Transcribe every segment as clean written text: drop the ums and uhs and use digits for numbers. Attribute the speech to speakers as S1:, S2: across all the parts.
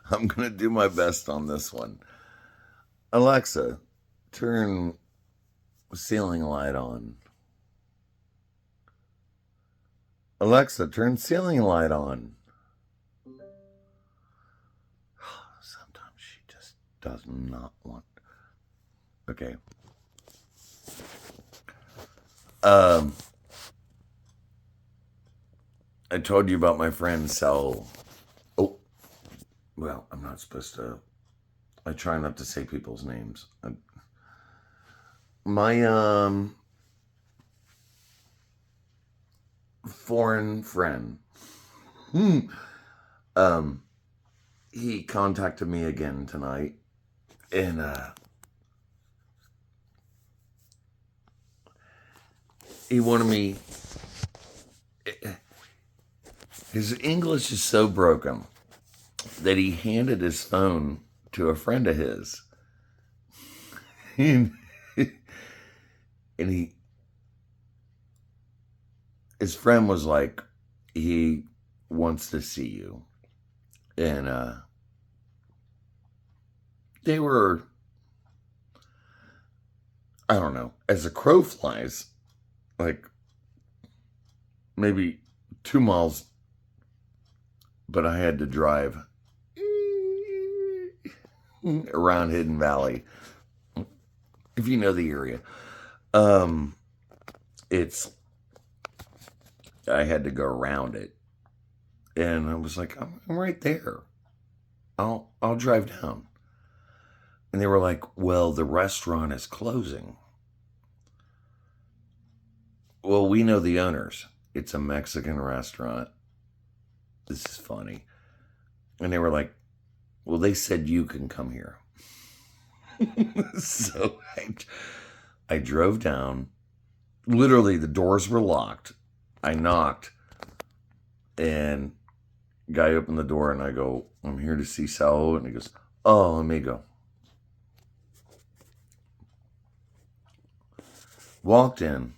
S1: I'm going to do my best on this one. Alexa, turn ceiling light on. Alexa, turn ceiling light on. Sometimes she just does not want. Okay. I told you about my friend Sal. Oh, well, I'm not supposed to. I try not to say people's names. My foreign friend. Um, he contacted me again tonight, and he wanted me. His English is so broken that he handed his phone to a friend of his. and his friend was like, he wants to see you. And they were, I don't know, as a crow flies, like maybe 2 miles, but I had to drive around Hidden Valley, if you know the area. I had to go around it, and I was like, I'm right there. I'll drive down. And they were like, well, the restaurant is closing. Well, we know the owners. It's a Mexican restaurant. This is funny. And they were like, well, they said you can come here. So I drove down. Literally, the doors were locked. I knocked, and guy opened the door, and I go, I'm here to see Sal. And he goes, oh, let me go. Walked in.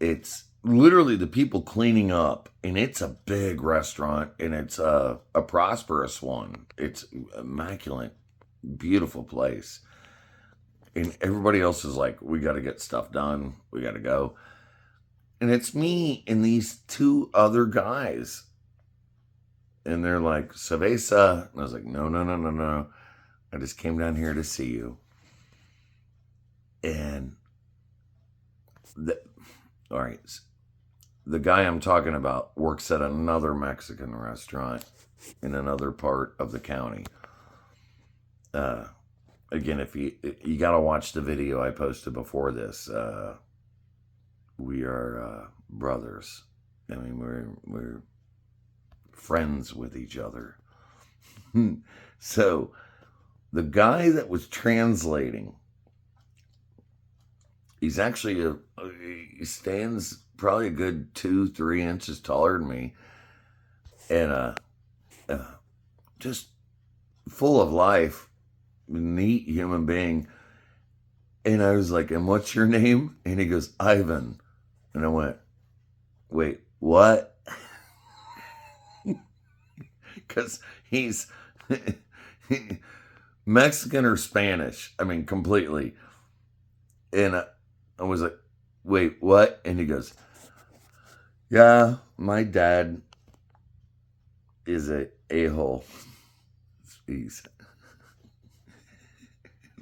S1: It's literally the people cleaning up, and it's a big restaurant, and it's a prosperous one. It's immaculate, beautiful place. And everybody else is like, we got to get stuff done. We got to go. And it's me and these two other guys. And they're like, Cerveza. And I was like, no. I just came down here to see you. And all right, the guy I'm talking about works at another Mexican restaurant in another part of the county. Again, if you got to watch the video I posted before this. We are brothers. I mean, we're friends with each other. So the guy that was translating, he's actually he stands probably a good 2-3 inches taller than me, and just full of life, neat human being. And I was like, and what's your name? And he goes, Ivan. And I went, wait, what? Because he's Mexican or Spanish. I mean, completely. And I was like, wait, what? And he goes, yeah, my dad is a a-hole. He's.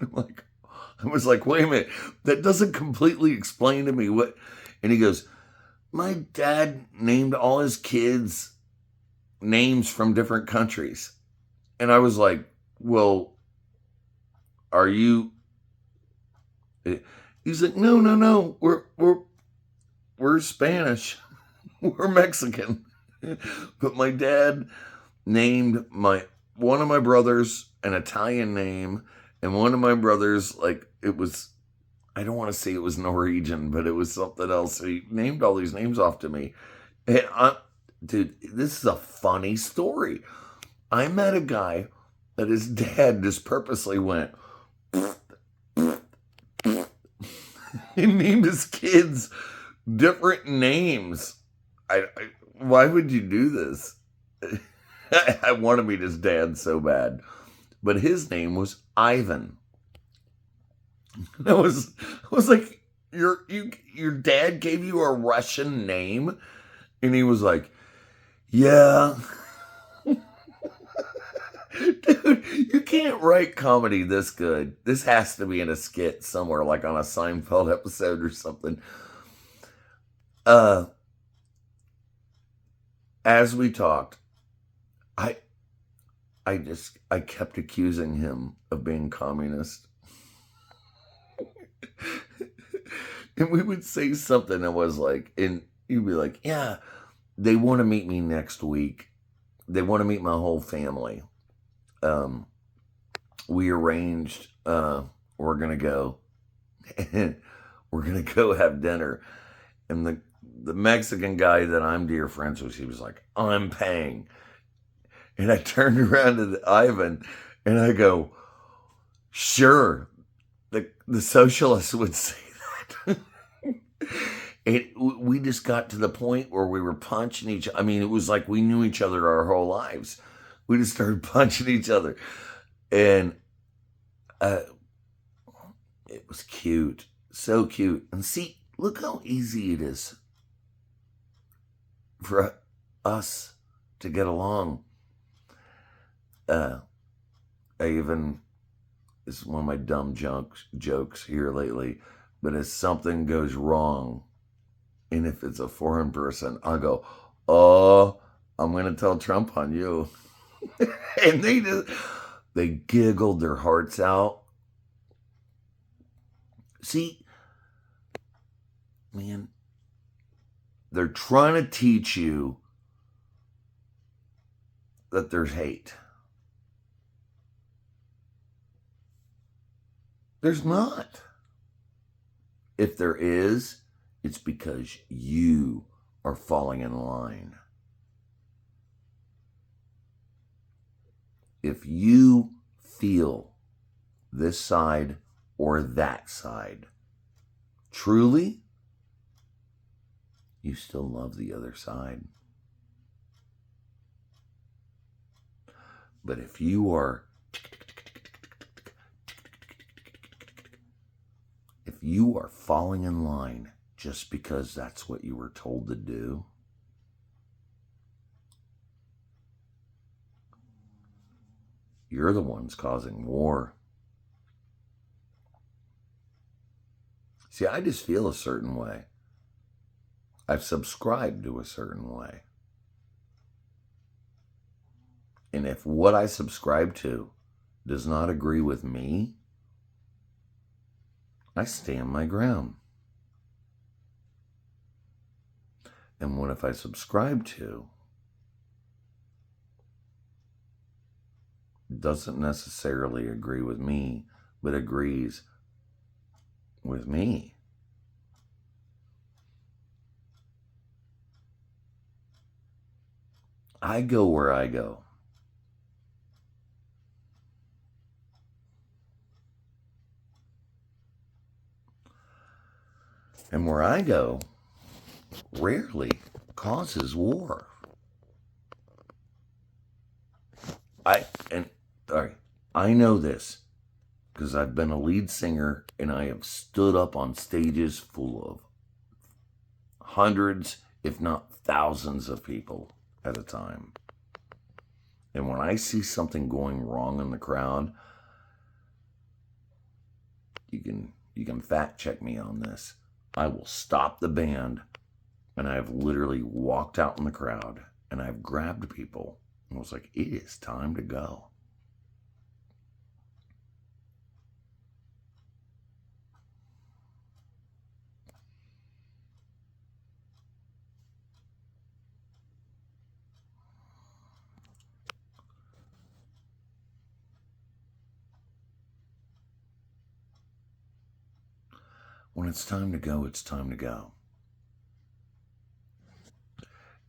S1: I was like, wait a minute, that doesn't completely explain to me what. And he goes, my dad named all his kids names from different countries. And I was like, well, are you? He's like, no, we're Spanish, we're Mexican. But my dad named one of my brothers an Italian name, and one of my brothers, like, it was, I don't want to say it was Norwegian, but it was something else. So he named all these names off to me. And dude, this is a funny story. I met a guy that his dad just purposely went he named his kids different names. Why would you do this? I want to meet his dad so bad. But his name was Ivan. I was like, your dad gave you a Russian name? And he was like, yeah. Dude, you can't write comedy this good. This has to be in a skit somewhere, like on a Seinfeld episode or something. As we talked, I I kept accusing him of being communist. And we would say something that was like, and he'd be like, yeah, they want to meet me next week. They want to meet my whole family. We arranged, we're going to go, and we're going to go have dinner. And the Mexican guy that I'm dear friends with, he was like, I'm paying. And I turned around to Ivan and I go, sure, the socialists would say that. We just got to the point where we were punching each other. I mean, it was like we knew each other our whole lives. We just started punching each other. And it was cute. So cute. And see, look how easy it is for us to get along. It's one of my dumb jokes here lately, but if something goes wrong, and if it's a foreign person, I'll go, oh, I'm going to tell Trump on you. And they giggled their hearts out. See, man, they're trying to teach you that there's hate. There's not. If there is, it's because you are falling in line. If you feel this side or that side, truly, you still love the other side. But if you are falling in line just because that's what you were told to do, you're the ones causing war. See, I just feel a certain way. I've subscribed to a certain way. And if what I subscribe to does not agree with me, I stand my ground. And what if I subscribe to doesn't necessarily agree with me, but agrees with me? I go where I go. And where I go rarely causes war. I know this because I've been a lead singer and I have stood up on stages full of hundreds, if not thousands of people at a time. And when I see something going wrong in the crowd, you can fact check me on this. I will stop the band, and I've literally walked out in the crowd and I've grabbed people and was like, it is time to go. When it's time to go, it's time to go.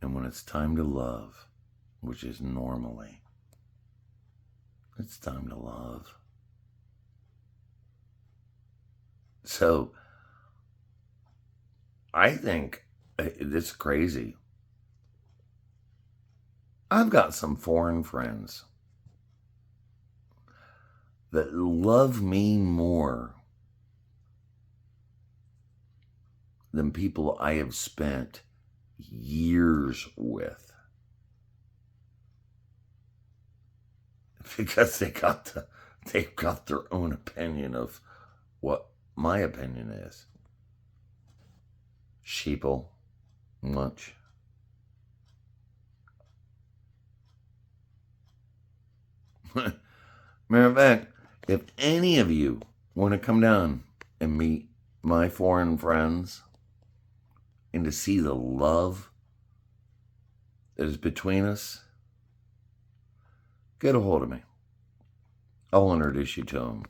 S1: And when it's time to love, which is normally, it's time to love. So, I think it's crazy. I've got some foreign friends that love me more than people I have spent years with. Because they've got their own opinion of what my opinion is. Sheeple, much. Matter of fact, if any of you want to come down and meet my foreign friends and to see the love that is between us, get a hold of me. I'll introduce you to them.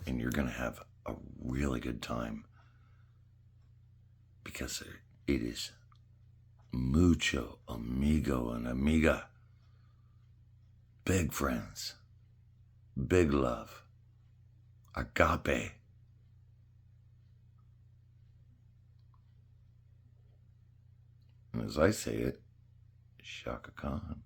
S1: And you're going to have a really good time. Because it is mucho amigo and amiga. Big friends. Big love. Agape. And as I say it, Shaka Khan.